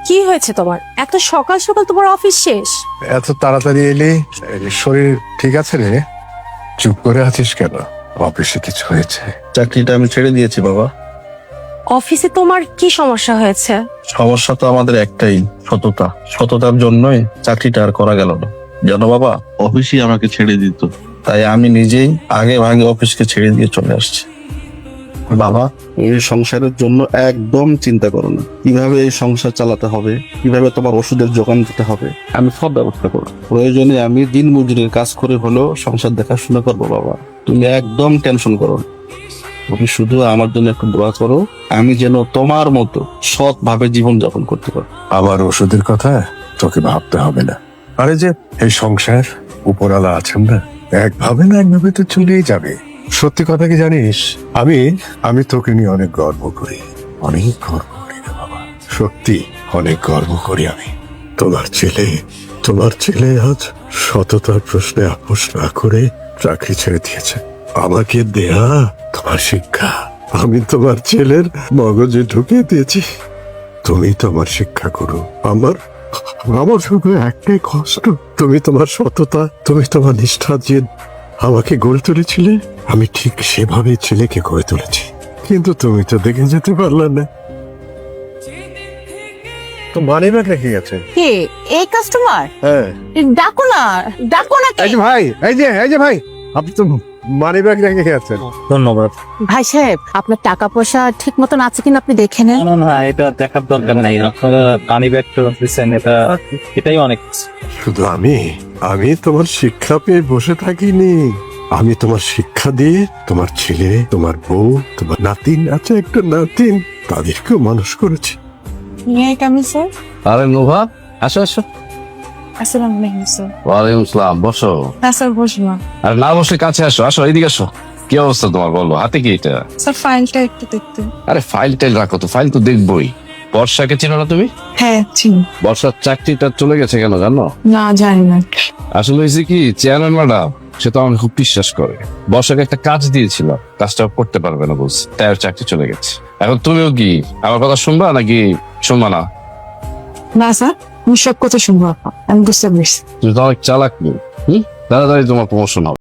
কি হয়েছে তোমার? এত সকাল সকাল তোমার অফিস শেষ? এত তাড়াতাড়ি এলি? শরীর ঠিক আছে রে? চুপ করে আছিস কেন? অফিসে কিছু হয়েছে? চাকরিটা আমি ছেড়ে দিয়েছি বাবা। অফিসে তোমার কি সমস্যা হয়েছে? সমস্যা তো আমাদের একটাই, সততা। সততার জন্যই চাকরিটা আর করা গেল না জানো বাবা। অফিসই আমাকে ছেড়ে দিত, তাই আমি নিজেই আগে ভাগে অফিসকে ছেড়ে দিয়ে চলে আসছি। বাবা, এই সংসারের জন্য একদম চিন্তা করো না। কিভাবে এই সংসার চালাতে হবে, কিভাবে তোমার ওষুধের যোগান দিতে হবে, আমি সব ব্যবস্থা করবো। প্রয়োজনে আমি দিন মজুরির কাজ করে হলেও সংসার দেখাশোনা করবো বাবা। তুমি একদম টেনশন করো না। তুমি শুধু আমার জন্য একটু দোয়া করো, আমি যেন তোমার মতো সৎ ভাবে জীবন যাপন করতে পারি। আমার ওষুধের কথা তোকে ভাবতে হবে না। আরে যে এই সংসার উপরালা আছেন না, একভাবে না একভাবে তো চলেই যাবে। সত্যি কথা কি জানিস, আমি তোকে নিয়ে অনেক গর্ব করি, অনেক গর্ব করি রে বাবা। সত্যি অনেক গর্ব করি আমি। তোমার ছেলে আজ সততার প্রশ্নে আপোষ না করে চাকরি ছেড়ে দিয়েছে। আমাকে দেয়া তোমার শিক্ষা আমি তোমার ছেলের মগজে ঢুকিয়ে দিয়েছি। তুমি তোমার শিক্ষা করো। আমার শুধু একটাই কষ্ট, তুমি তোমার সততা, তুমি তোমার নিষ্ঠা যে আমাকে গড়ে তুলেছিলে, আমি ঠিক সেভাবে ছেলেকে গড়ে তুলেছি। কিন্তু তুমি তো দেখে যেতে পারলে না। তো মানি ব্যাগ রেখে গেছে। কে এই কাস্টমার? হ্যাঁ ডাকো না, ডাকো না। এই যে ভাই, এই যে ভাই, আপনি তো মানি ব্যাগ রেখে গেছেন। ধন্যবাদ। ভাই সাহেব, আপনার টাকা পয়সা ঠিক মতন আছে কিনা আপনি দেখে নেন। না এটা দেখার দরকার নাই। আপনারা পানি ব্যাগ তো দিচ্ছেন, এটাই অনেক। শুধু আমি তোমার শিক্ষা পেয়ে বসে থাকিনি। আমি তোমার শিক্ষা দিয়ে তোমার ছেলে, তোমার বউ, তোমার নাতিন আছে একটা নাতিন, তাদেরকেও মানুষ করেছি। নিয়ে কেমন স্যার? আরে নোভা, আসো আসো। আসসালামু আলাইকুম স্যার। ওয়ালাইকুম আসসালাম, বসো। হ্যাঁ স্যার, বসবো। আরে না বসে কাছে আসো, আসো এদিকে আসো। কি অবস্থা তোমার বলো, হাতে কি এটা? স্যার ফাইলটা একটু দেখতে। আরে ফাইল টাইল রাখো তো, ফাইল তো দেখবোই। বর্ষাকে চিনো না তুমি? হ্যাঁ চিনি। বর্ষার চাকরিটা চলে গেছে কেন জানো? না জানি না। আসলে হয়েছে কি, চেয়ারম্যান ম্যাডাম সে তো আমাকে খুব বিশ্বাস করে। বর্ষাকে একটা কাজ দিয়েছিল, কাজটা করতে পারবে না বলছে, তাই ওর চাকরি চলে গেছে। এখন তুমিও কি আমার কথা শুনবা নাকি শুনবা না? না স্যার, আমি সব কথা শুনবো। আমি বুঝতে পারছি। তুমি তো অনেক চালাক মেয়ে। তাড়াতাড়ি তোমার প্রমোশন হবে।